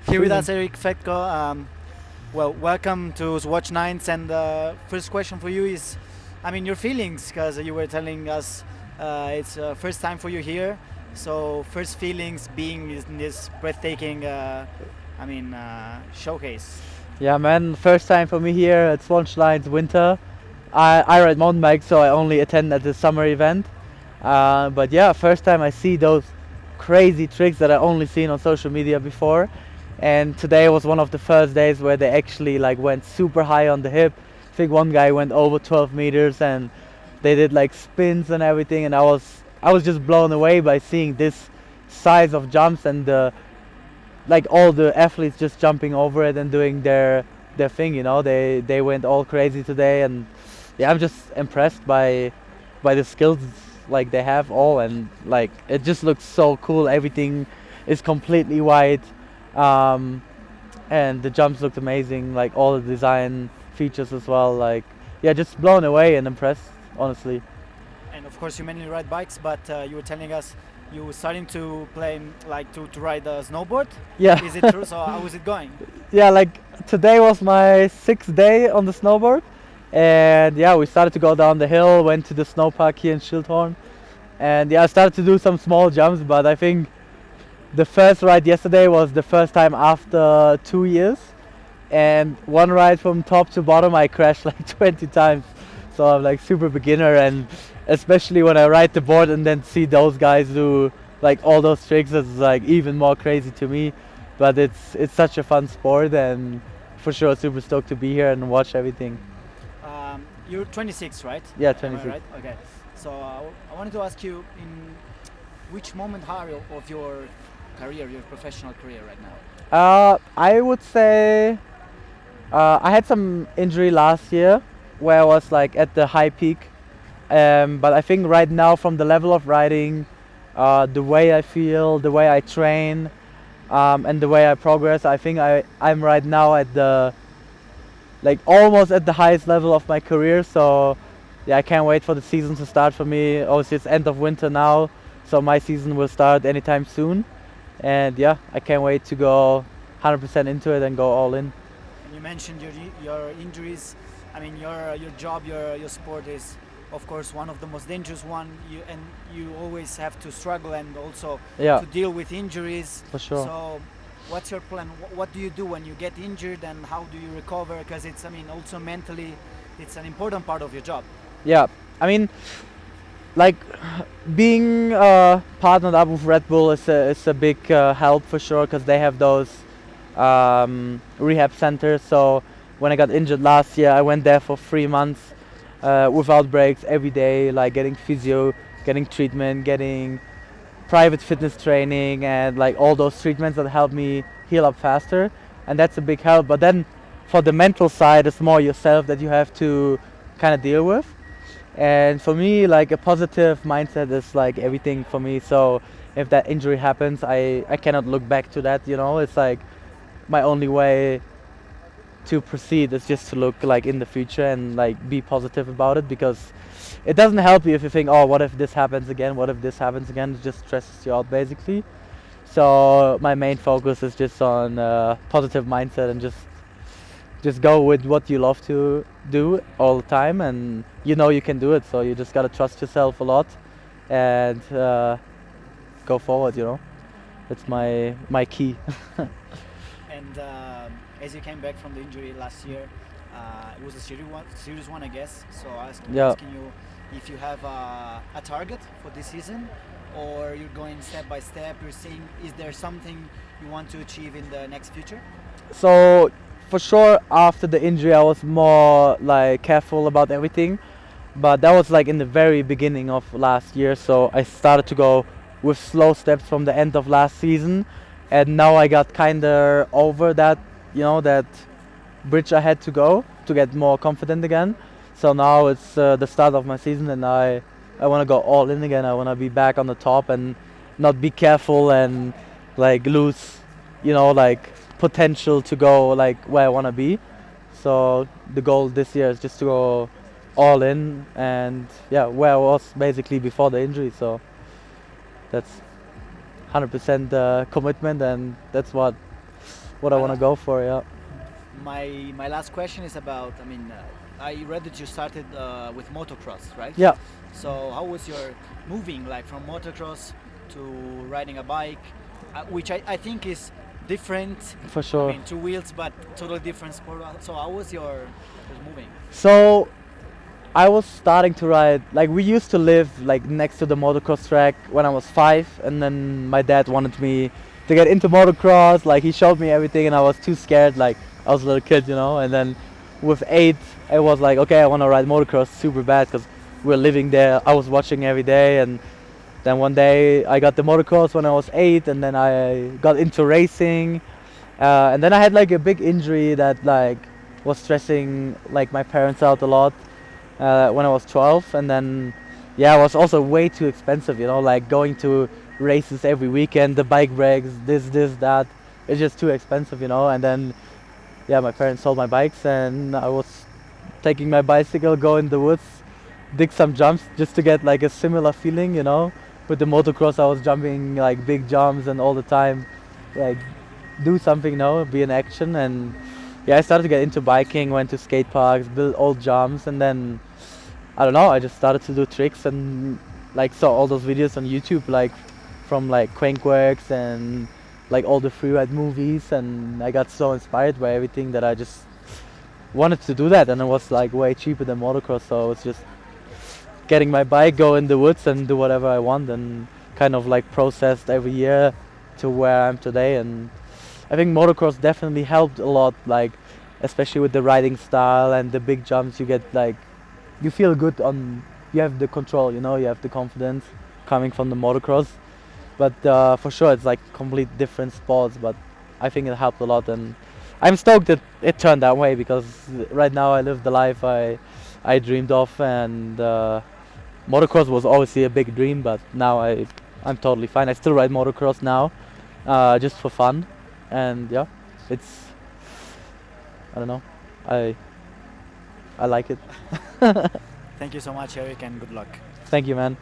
Here with us, Erik Fedko. Well, welcome to Swatch Nines. And first question for you is, I mean, your feelings, because you were telling us it's first time for you here. So first feelings being in this breathtaking, showcase. Yeah, man, first time for me here at Swatch Nines winter. I ride mountain bike, so I only attend at the summer event. But yeah, first time I see those crazy tricks that I only seen on social media before. And today was one of the first days where they actually like went super high on the hip. I think one guy went over 12 meters and they did like spins and everything, and I was just blown away by seeing this size of jumps and like all the athletes just jumping over it and doing their thing. They went all crazy today, and yeah, I'm just impressed by the skills like they have all, and like it just looks so cool. Everything is completely white, um, and the jumps looked amazing. Like all the design features as well. Like yeah, just blown away and impressed, honestly. And of course, you mainly ride bikes, but you were telling us you were starting to play, like to ride a snowboard. Yeah. Is it true? So how is it going? Yeah, like today was my sixth day on the snowboard, and yeah, we started to go down the hill, went to the snow park here in Schildhorn, and yeah, I started to do some small jumps. But I think the first ride yesterday was the first time after 2 years, and one ride from top to bottom I crashed like 20 times. So I'm like super beginner, and especially when I ride the board and then see those guys do like all those tricks, it's like even more crazy to me. But it's such a fun sport, and for sure super stoked to be here and watch everything. You're 26, right? Yeah, Am I 26. right? Okay. So I wanted to ask you, in which moment are you of your career, your professional career right now? I would say I had some injury last year where I was like at the high peak. But I think right now, from the level of riding, the way I feel, the way I train, and the way I progress, I think I'm right now at the like almost at the highest level of my career. So yeah, I can't wait for the season to start for me. Obviously, it's end of winter now, so my season will start anytime soon. And yeah, I can't wait to go 100% into it and go all in. And you mentioned your injuries. I mean, your job, your sport is, of course, one of the most dangerous one. You always have to struggle and also Yeah, to deal with injuries. for sure. So, what's your plan? What do you do when you get injured, and how do you recover? Because it's, I mean, also mentally, it's an important part of your job. Yeah, I mean, like being partnered up with Red Bull is a big help for sure, because they have those rehab centers. So when I got injured last year, I went there for 3 months without breaks every day, like getting physio, getting treatment, getting private fitness training, and like all those treatments that help me heal up faster, and that's a big help. But then for the mental side, it's more yourself that you have to kind of deal with. And for me, like a positive mindset is like everything for me. So if that injury happens, I cannot look back to that. It's like my only way to proceed is just to look like in the future and like be positive about it, because it doesn't help you if you think, oh, what if this happens again, what if this happens again. It just stresses you out basically. So my main focus is just on positive mindset, and just go with what you love to do all the time, and you can do it. So you just gotta trust yourself a lot and go forward. That's my key. And as you came back from the injury last year, it was a serious one, I guess. So Yeah. asking you if you have a target for this season, or you're going step by step. You're seeing, is there something you want to achieve in the next future? So for sure, after the injury, I was more like careful about everything. But that was like in the very beginning of last year. So I started to go with slow steps from the end of last season, and now I got kind of over that bridge I had to go to get more confident again. So now it's the start of my season, and I want to go all in again. I want to be back on the top and not be careful and like lose, like potential to go like where I want to be. So the goal this year is just to go all in, and yeah, where I was basically before the injury. So that's 100% commitment, and that's what what I want to go for. Yeah. My last question is about. I mean, I read that you started with motocross, right? Yeah. So how was your moving like from motocross to riding a bike, which I think is different. For sure. I mean, two wheels, but totally different sport. So how was your moving? So I was starting to ride, like we used to live like next to the motocross track when I was 5, and then my dad wanted me to get into motocross. Like he showed me everything and I was too scared, like I was a little kid, you know. And then with 8 I was like, okay, I want to ride motocross super bad because we're living there. I was watching every day, and then one day I got the motocross when I was 8, and then I got into racing, and then I had like a big injury that like was stressing like my parents out a lot when I was 12, and then yeah, it was also way too expensive, you know, like going to races every weekend, the bike breaks, this, that. It's just too expensive, you know. And then yeah, my parents sold my bikes, and I was taking my bicycle, go in the woods, dig some jumps just to get like a similar feeling, you know. With the motocross, I was jumping like big jumps and all the time, like do something, you know, be in action. And yeah, I started to get into biking, went to skate parks, built old jumps, and then I don't know, I just started to do tricks and like saw all those videos on YouTube, like from like Crankworks and like all the freeride movies, and I got so inspired by everything that I just wanted to do that. And it was like way cheaper than motocross, so I was just getting my bike, go in the woods and do whatever I want, and kind of like processed every year to where I am today. And I think motocross definitely helped a lot, like especially with the riding style and the big jumps. You get like, you feel good on, you have the control, you know, you have the confidence coming from the motocross. But for sure it's like complete different sports, but I think it helped a lot, and I'm stoked that it turned that way, because right now I live the life I dreamed of. And motocross was obviously a big dream, but now I'm totally fine. I still ride motocross now, just for fun, and yeah, it's, I don't know, I like it. Thank you so much, Erik, and good luck. Thank you, man.